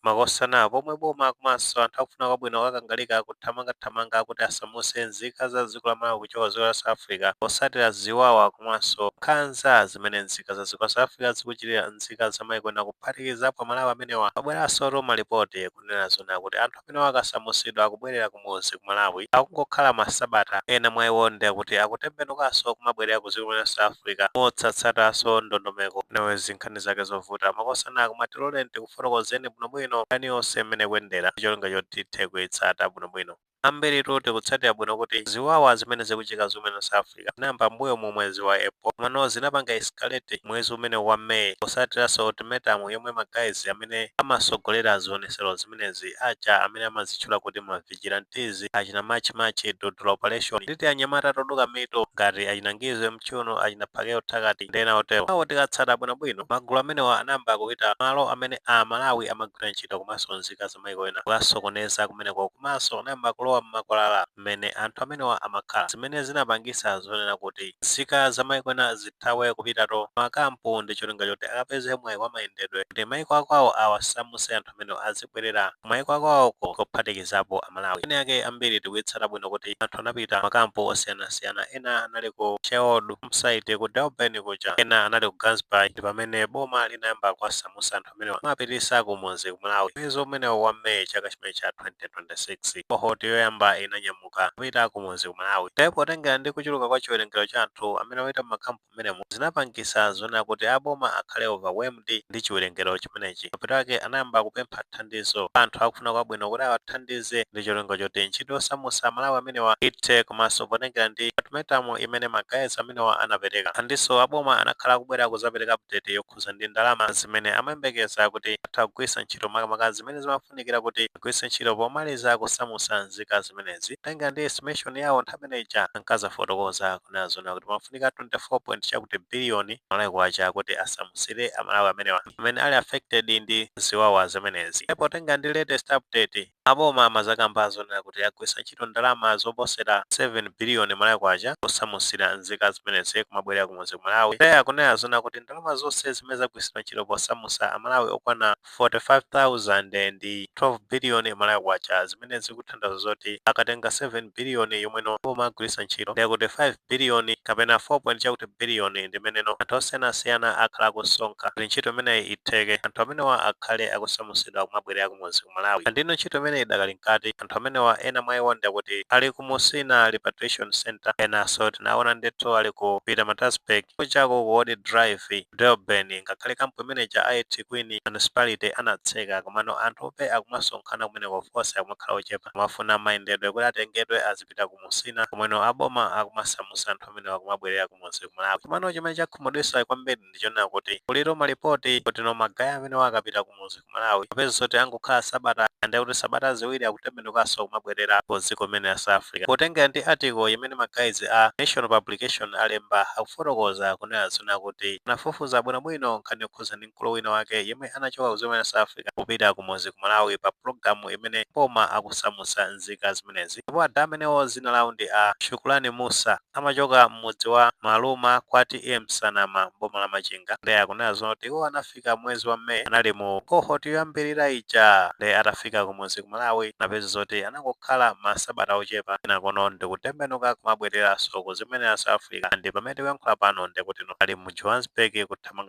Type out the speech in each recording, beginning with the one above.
makosana pomwe boma komanso anthu akufuna kwabwino kakangalika kuthamangathamanga kuti asamuse nzika za dziko la Malawi kuchoka dziko la South Africa posatira ziwawa komanso nkhanza zimene nzika za dziko la South Africa zikuchitira nzika za maiko ena kuphatikizapo Malawi amenewa abweranso malipoti kunena zona kuti anthu amenewa akasamusidwa akubwerera kumuzi ku Malawi akungokhala masabata ena mwa iwo ndi kuti akutembenukanso kumabwerera ku dziko la South Africa motsatsatanso ndondomeko newezi nkhani zake zovuta makosana akumatilole kufotokozeni bwinobwino nkhani yonse imene kuyendera cholinga choti tithe kuyitsata bwinobwino ambiri tuti kutsatira bwino kuti ziwawa zimene zikuchitika zimene South Africa zinayamba mbuyo mu mwezi wa April komano zinapanga escalate mwezi umene wa May posatiranso ultimatum yomwe magayizi amene amasogolera zionesero zimenezi aja amene amazitchula kuti ma vigilantes achina machi dodula operation titi anyamata toduka mito ngati achinangizwe mchuno achinaphakeo thakati ndena otero awo tikatsata bwinobwino magulu amenewa anayamba kupita malo amene Malawi amagwira ntchito komanso nzika za maiko ena kukasokoneza kumeneko komanso anayamba kulowa m'makwalala mmene anthu amenewa amakhala zimene zinapangisa zonena kuti nzika za maiko ena zithawe kupitato makampu ndi cholinga choti akapeze mwayi wa mayendedwe kuti maiko akwawo awasamuse anthu amenewa azibwerera kumaiko akwawoko kophatikizapo Amalawi ene ake ambiri tikuyitsata bwino kuti anthu anapita makampu osiyanasiyana ena anali ku Cheodu msite ku Durban kuja ena anali ku Gansbaai ndi pamene boma linayamba kuwasamusa anthu amenewa amapitisa kumuzi ku Malawi mwezi umenewo wa May chaka chimene cha 2026 kohoti yoyamba inanyamuka kupita kumuzi ku Malawi potengera ndi kuchuluka kwa chiwerengero cha anthu amene wayita makampu amenemo zinapangisa zona kuti aboma akhale overwhelmed ndi chiwerengero chimenechi mapito ake anayamba kupempha thandizo anthu akufuna kwabwino kuti awathandize ndi cholinga choti ntchito yosamusa Malawi amenewa ithe komanso potengera ndi ultimatum imene magayizi amenewa anapereka thandizo aboma anakhala kubwera kuzapereka update yokhuza ndi ndalama zimene amayembekeza kuti atha kugwiritsa ntchito makamaka zimene zimafunikira kuti agwiritse ntchito pomaliza kusamusa nzika zimenezi tengera ndi estimation yawo nthawi imeneja ankazafotokoza kunena zona kuti pamafunika 24 biliyoni Malawi kwacha kuti asamusire Amalawi amenewa amene ali affected ndi ziwawa zimenezi potengera ndi latest update aboma amazakamba zonena kuti agwiritsa ntchito ndalama zoposera 7 biliyoni Malawi kwacha kusamusira nzika zimenezi kumabwerera kumuzi ku Malawi akunena zona kuti ndalama zonse zimene zagwiritsidwa ntchito posamusa Amalawi okwana 45,012 biliyoni Malawi kwacha zimene zikutanthauza zoti akatenga 7 biliyoni yomweno boma agwiritsa ntchito ndi kuti 5 biliyoni kapena 4 biliyoni ndimeneno anthu osiyanasiyana akhala kusonkha kuti ntchito imeneyi itheke anthu amenewa akhale akusamusidwa kumabwerera kumuzi ku Malawi andino ntchito imeneyi idakali nkati anthu amenewa ena mwa iwo ndi kuti ali ku Musina Repatriation Center enanso tinaona ndithu ali ku Pietermaritzburg kuchako ku Ward Drive Durban ngakhale kampu imeneja IT Queen municipality anatseka komano anthu ope akumasonkhana kumeneko force akumakhala ochepa amafuna mayendedwe kuti atengedwe azipita ku Musina komweno aboma akumasamusa anthu amenewa kumabwerera kumuzi ku Malawi komano chimene chakhumudwitsa kwambiri ndichonena kuti kuliro malipoti kuti no magayi amenewa akapita kumuzi ku Malawi kapeza zoti angokhala sabata ndi kuti sabata ziwiri akutembenukanso kumabwerera ku dziko limene la South Africa potengera ndi article imene magayizi a National Publication alemba akufotokoza kunena zona kuti anafufuza bwinobwino nkhani yokhuza ndi mkulu wina wake yemwe anachoka ku dziko la South Africa kupita kumuzi ku Malawi pa programu imene boma akusamusa nzika zimenezi ndipo ada amenewo zina lawo ndi a Shukrani Musa amachoka mmudzi wa Maluma kwati Msanama boma la Machinga ndi akunena zona kuti iwo anafika mwezi wa May anali mu kohoti yoyambirira ija ndi atafika kumuzi ku Malawi napeza zoti anangokhala masabata ochepa inakono ndi kutembenuka kumabwereranso ku zimene la South Africa ndi pamene tikuyankhula pano ndi kuti ali mu Johannesburg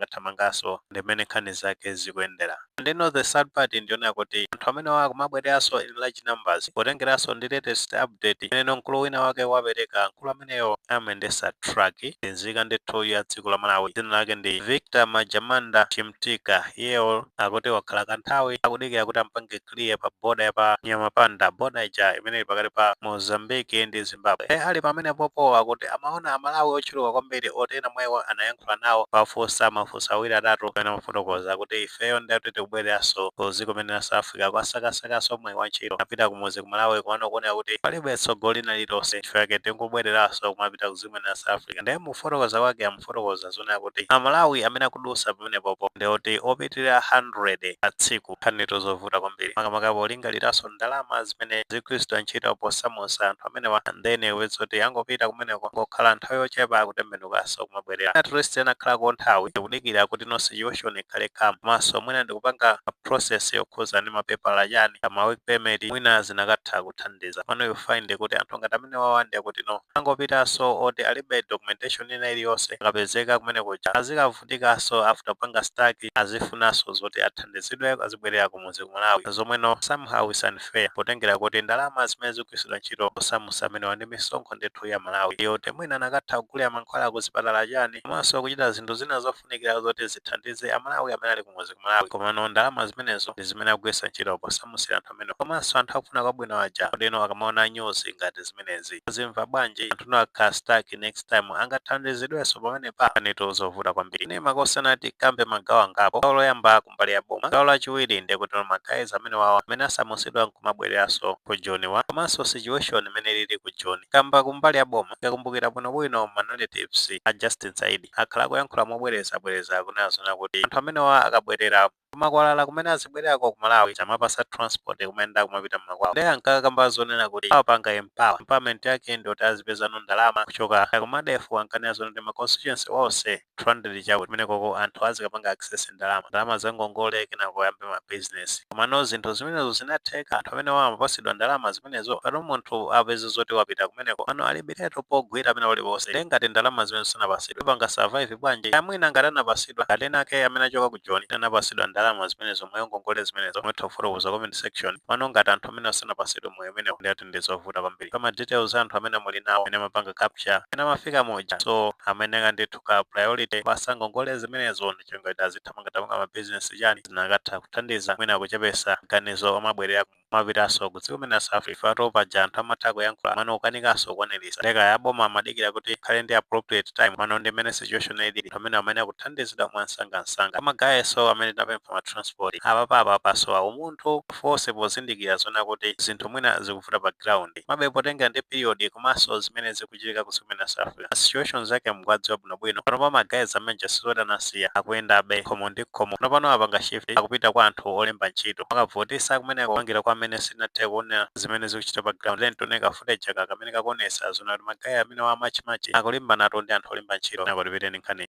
kuthamangathamanganso ndi mmene nkhani zake zikuyendera ndino the sad part ndiyonena kuti anthu amenewa kumabwereranso in large numbers potengeranso ndi latest update imene mkulu wina wake wapereka mkulu ameneyo amayendesa truck nzika ndithu ya dziko la Malawi dzina lake ndi Victor Majamanda Chimtika iyeyo akuti wakhala kanthawi akudikira kuti ampange clear pa boda pa Nyamapanda boda ija imene pakati pa Mozambique ndi Zimbabwe ali pamene popo akuti amaona Amalawi ochuluka kwambiri otena mwewa anayankhula nawo mafunso awiri atatu pena mafotokoza kuti ifeyo ndati tikubwereranso ku dziko limene la South Africa kwasakasakaso mwayi wa ntchito apita kumuzi ku Malawi kuona kuona kuti palibe tsogolo lina lililonse chifukwa chake tikubwereranso kumapita ku dziko limene la South Africa ndiye mufotokoza kwake amufotokoza zona kuti Amalawi amene akudusa pamene popo ndi oti opitirira 100 pa tsiku nkhani zovuta kwambiri makamaka polingalira angopitaso ndalama zimene zigwiritsidwa ntchito posamusa anthu amenewa then wezoti angopita kumeneko ngokhala nthawi yochepa akutembenukanso kumabwerera. At least anakhalako nthawi kudikira kuti no situation ikhale calm komanso mwina ndikupanga process yokhuza ndi mapepala chani kama work permit mwina zinakatha kuthandiza. Pano you find kuti anthu ngati amenewa wande kuti no angopitaso oti alibe documentation ina iliyonse akapezeka kumeneko azikavutikanso after panga stuck azifunaso zoti athandizidwe azibwerera kumuzi ku Malawi zomwe no somehow is unfair potengera kuti ndalama zimene zigwiritsidwa ntchito posamusa amenewa ndi misonkho ndithu ya Malawi yoti mwina anakatha kugulira mankhwala kuzipatala chani komanso kuchita zinthu zina zofunikira zoti zithandize Amalawi amene ali kumuzi ku Malawi komano ndalama zimenezo ndi zimene akugwiritsa ntchito posamusira anthu amene komanso anthu akufuna kwabwino aja kodeno akamaona news ngati zimenezi zimva bwanji anthu akha stuck next time angathandizidwenso pamene pa paneto zovuta kwambiri. Ine makosana ati kambe magawo angapo gawo loyamba kumbali ya boma gawo lachiwiri ndi kuti magayizi amene wawa amene asamusidwa nkumabwereranso ku Joni wa komanso situation imene lili ku Joni kamba kumbali ya boma yakumbukira bwinobwino manolitives a Justin Said akhala kuyankhula mobwereza kunazona kuti anthu amene wa akabwerera kumakwalala kumene azibwererako ku Malawi chamapasa transport kumene kumapita m'makwawo ndi ankakamba zonena kuti apanga empowerment yake ndi kuti azipeza ndalama kuchoka kumadefu ankane zonena kuti ma constituency wonse 200 chawo kumene koko anthu azikapanga access ndalama za ngongole kenako yambe ma business komano zinthu zimenezo zinatheka anthu amene amapasidwa ndalama zimenezo pano munthu apeze zoti wapita kumeneko pano alibireto pogwira amene waliponse ngati ndalama zimene zinapasidwa panga survive bwanji amwina ngati anapasidwa katena ake amene achoka ku Joni anapasidwa ndalama zimenezo mwe ngongole zimenezo mwe tofuroza comment section pano ngati anthu amene asanapasidwa mwe amene ndi ati ndizovuta kwambiri kama details anthu amene muli nawo amene mapanga capture amene mafika moja so amene ngandithuka priority pasa ngongole zimenezo ndi chengo itazithamanga ma business chani zinakatha kuthandiza mwina kuchepesa ganizo amabwerera mapitaso kudziko kumene Africa topa anthu amatha kuyankhula mano ukanikanso kwanirisa leka yaboma amadikira kuti khale ndi appropriate time mano ndi mene situation ili amene akuthandizidwa mwansangansanga amagayeso amene tinapempha ma transport apa so umunthu force pozindikira zona kuti zinthu mwina zikuvuta pa ground mabe potenga ndi period komanso zimene zikuchitika ku kumene Africa situations zake mgwadziwa bwinobwino pano pamagayeso amene jasisoda nasiya akuyendabe khomo ndi khomo pano apanga shift akupita kwa anthu olemba ntchito akavotesa kumene kupangira kwa amene sinathe kuona zimene zikuchita pa ground then toneka footage kamene kakonesa zona kuti magaye amene wa machi akulimba nato ndi anthu olemba ntchito nakolipiteni nkhani.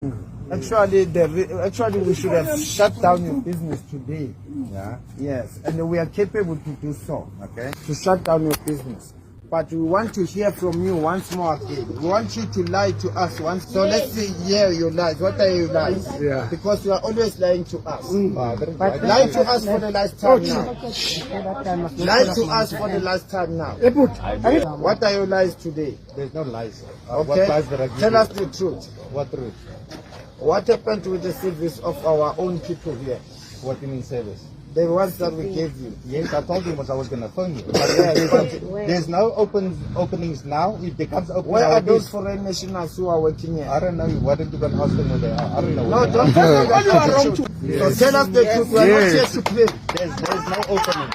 Actually, we should have shut down your business today. Yeah. Yes, and we are capable to do so. Okay. To shut down your business, but we want to hear from you once more again. We want you to lie to us once. So let's see, hear your lies. What are your lies? Yeah. Because you are always lying to us. But lie to us for the last time now. Lie to us for the last time now. What are your lies today? There's no lies. Okay. What lies that I give Tell you? us the truth. What truth? What happened with the service of our own people here? What do you mean service? The ones that we gave you. Yes, I told you I was going to phone you. But there's no openings now. It becomes open. Where are those foreign nationals who are working here? I don't know. Why don't you go and ask them where they are? I don't know. No, don't tell us you are wrong. So tell us the truth. We are not here to play. There's no opening.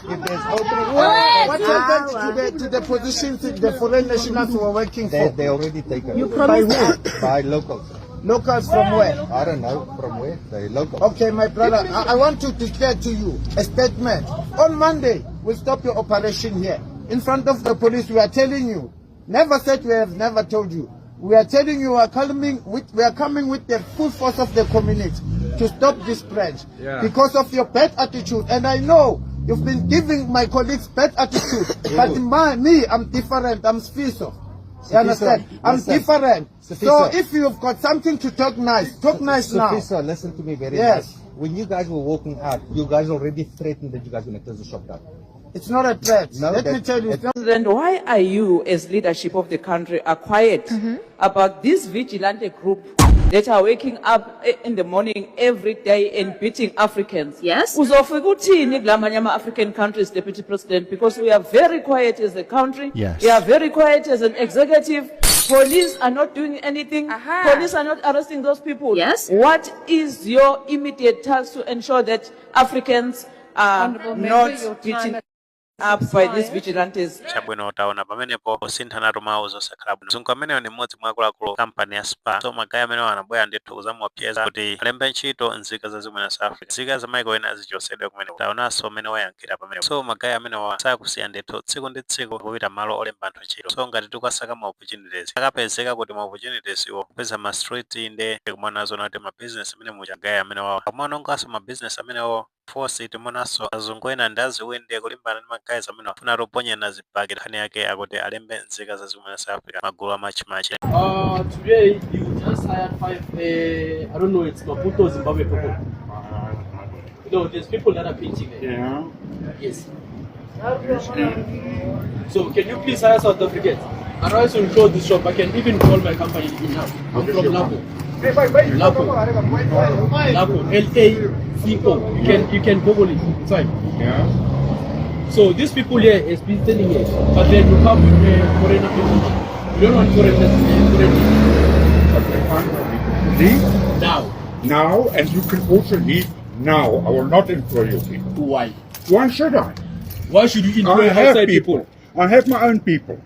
If there's opening, What happened to the positions the foreign nationals who are working for? they already taken. You promised By locals. Locals from where? I don't know from where. They locals. Okay, my brother, I want to declare to you a statement. On Monday, we'll stop your operation here. In front of the police, we are telling you. Never said we have never told you. We are telling you we are coming with the full force of the community to stop this branch because of your bad attitude. And I know you've been giving my colleagues bad attitude. But me, I'm different. I'm Sfiso. You understand? I'm different. So if you've got something to talk nice now. Sufisa, listen to me very nice. When you guys were walking out, you guys already threatened that you guys were going to close the shop down. It's not a threat. No, Let me tell you. President, why are you, as leadership of the country, are quiet about this vigilante group that are waking up in the morning every day and beating Africans? Yes. Uzofika uthini kula manye ama-African countries, Deputy President, because we are very quiet as a country. Yes. We are very quiet as an executive. Police are not doing anything. Police are not arresting those people. Yes. What is your immediate task to ensure that Africans are not beating up by these vigilantes. Chabwino utaona pamenepo kusinthana tumawu zosakhala bwino. Mzungu ameneyo ni mmodzi mwa akuluakulu kampani ya SPAR. So magayi amenewo anabwera ndithu kuzamuopseza kuti alembe ntchito nzika zazikulu za Africa. Nzika za maiko ena zichosedwe kumeneko. Taonanso amene wayankhira pamenepo. So magayi amenewa sakusiya ndithu tsiku ndi tsiku kupita malo olemba anthu ntchito. So ngati tikasaka ma opportunities akapezeka kuti ma opportunities iwo kupeza ma street inde kumanazo nati ma business amene muja magayi amenewa kumanonganso ma business amenewo force timonanso azungu ena ndaziwinde kulimbana ndi magayi amene afuna toponya na zipaki nkhani yake akuti alembe nzika zazikulu za Africa magulu amachimachi. Today you just hired 5, I don't know, it's Maputo, Zimbabwe people. No, there's people that are pinching there. Yeah. Yes. So can you please hire South Africans? Otherwise we'll close this shop. I can even call my company now. I'm from Lapo. Lapo. Lapo. You can Google it. It's fine. Yeah. So these people here is been standing here, but then you come with foreigner people. You don't want foreigners. Leave Now. now, and you can also leave now. I will not employ you people. Why? Why should I? Why should you I employ have outside people. people? I have my own people.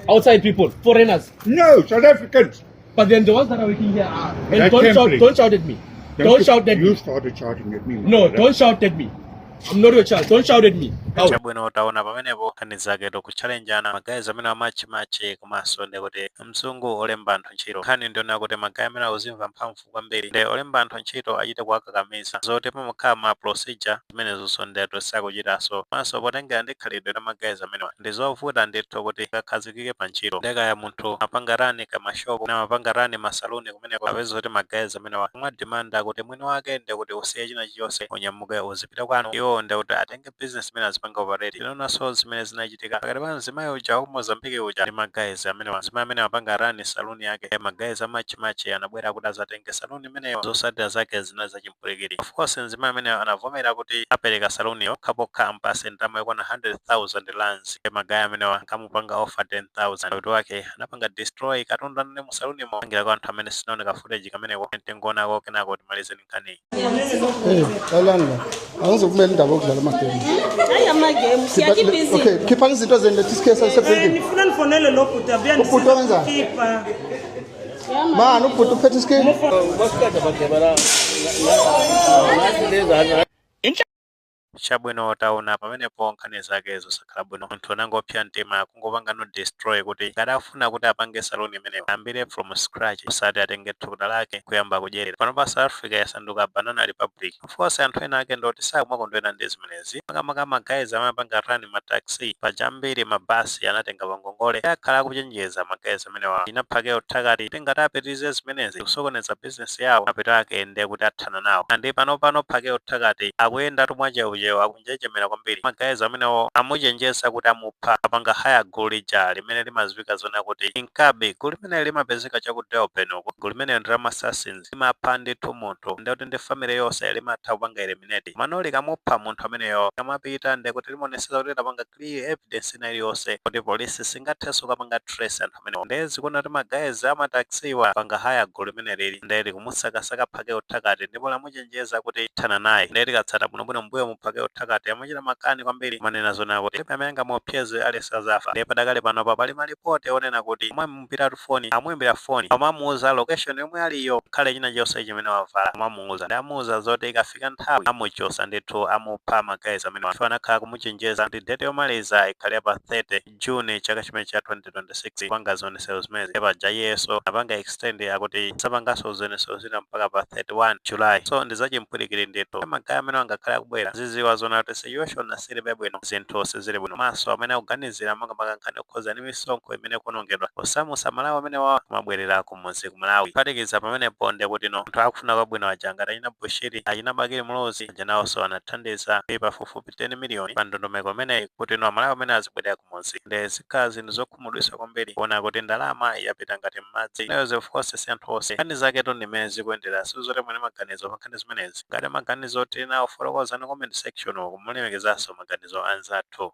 Outside people, foreigners. No, South Africans. But then the ones that are working here are. And That don't can shout, please. don't shout at me. Don't shout at You me. started shouting at me. No, don't shout at me. I'm not your child. Don't shout at me. Out. Chabwino utaona pamenepo kanizake tokuchallenjana magayi amene amachimachi komanso ndi kuti mzungu olemba anthu ntchito. Nkhani ndiona kuti magayi amene uzimva mphamvu kwambiri ndi olemba anthu ntchito achite kuwakakamiza zoti pamakhala ma procedure zimenezonso ndeto sakuchitanso komanso potengera ndi khalidwe la magayi amenewa ndi zovuta ndithu kuti kakhazikike pa ntchito. Ndekaya munthu apangarani kamashopu na mapangarani masaluni kumeneko apeza kuti magayi amenewa mwa demand kuti mwini wake ndi kuti usiye china chilichonse unyamuke uzipita kwanu iwo ndi kuti atenge business imene azipanga operate. Tinonaso zimene zinachitika pakati pa mzimayi uja wa Mozambique uja ndi magayi amenewa. Mzimayi amene apanga rani saluni yake magayi amachimachi anabwera kuti azatenge saluni imeneyo zotsatira zake zinali zachimpwirikiti. Of course mzimayi amene anavomera kuti apereka saluni yokhapokha ampase ndalama yokwana 100,000 rands. Magayi amenewa ankamupanga offer 10,000 kuti wake anapanga destroy katundu ndi mu saluni mo pangira kwa anthu amene sinaoneka footage kameneko tengonako kenako timalizeni nkhani. Lalanda angizokumela indaba yokudlala amagame. Hayi amagame siyakibhizi. Okay, khipha izinto zenu lethi isikhe sasebhekile. Nifuna nifonele lo bhuti abuya Ubhuti wenza? Khipha. Man, ubhuti uphethe isikhe. Chabwino utaona pamenepo nkhani zake zosakhala bwino munthu anangopsa mtima kungopanga no destroy kuti ngati afuna kuti apange saloni imeneyo ambire from scratch usati atenge thukuta lake kuyamba kudyerera. Pano pa South Africa yasanduka banana republic. Of course anthu ena ake ndoti sakumakondwera ndi zimenezi makamaka magayi amapanga rani mataxi pajambiri mabasi anatenga pangongole akhala akuchenjeza magayi amenewa inaphake uthakati tingati apitirize zimenezi kusokoneza business yawo mapito ake ndi kuti athana nawo. Andi pano phake uthakati akuyenda tumwajeuje akunjejemera kwambiri magayi amenewo amuchenjeza kuti amupha apanga haya gulu lija limene limaziwika zona kuti inkabe gulu limene limapezeka chaku Durban uko gulu limene ndi la assassins limapha ndithu munthu ndikuti ndi family yonse limatha kupanga eliminate mano likamupha munthu ameneyo kamapita ndi kuti limonetsetsa kuti lapanga clear evidence ina iliyonse kuti polisi singathenso kapanga trace anthu amenewo. Ndezi kuna kuti magayi amataxiwa panga haya gulu limene lili ndi kumusakasaka phake uthakati ndipo lamuchenjeza kuti thana naye ndi likatsata bwinobwino mbuyo muphake uthakati amachita makani kwambiri manena zona kuti pamene ngamuopseze alisazafa ndi padakali panopa pali malipoti onena kuti omwe mupiratu foni amuimbira foni amamuuza location yomwe aliyo khale china chonse chimene wavala amamuuza ndi amuuza zoti ikafika nthawi amuchosa ndithu amupha magayi amene anthu anakhala kumuchenjeza kuti date yomaliza ikhale pa 30 June chaka chimene cha 2026 panga zionetsero zimene paja yeso apanga extend akuti sapanganso zionetsero zina mpaka pa 31 July. So ndi zachimpwirikiti ndithu magayi amene angakhale akubwera ziziwa zona kuti situation silibe bwino zinthu sizili bwino maso amene akuganizira makamaka nkhani okhoza ndi misonkho imene kuonongedwa osamusa Malawi amene amabwerera kumuzi ku Malawi kuphatikiza pamenepo ndi kuti anthu akufuna kwabwino aja ngati achina Bushiri achina Bakili Mlozi aja nawonso anathandiza pafupifupi 10 miliyoni pa ndondomeko imeneyi kuti Amalawi amene azibwerera kumuzi ndi zikhala zinthu zokhumudwitsa kwambiri kuona kuti ndalama yapita ngati m'madzi. Nayo of course si anthu onse nkhani zaketu ndi mmene zikuyendera sizoti mwene maganizo pa nkhani zimenezi ngati maganizo oti nawo fotokozani comment section kumulemekezanso maganizo anzathu.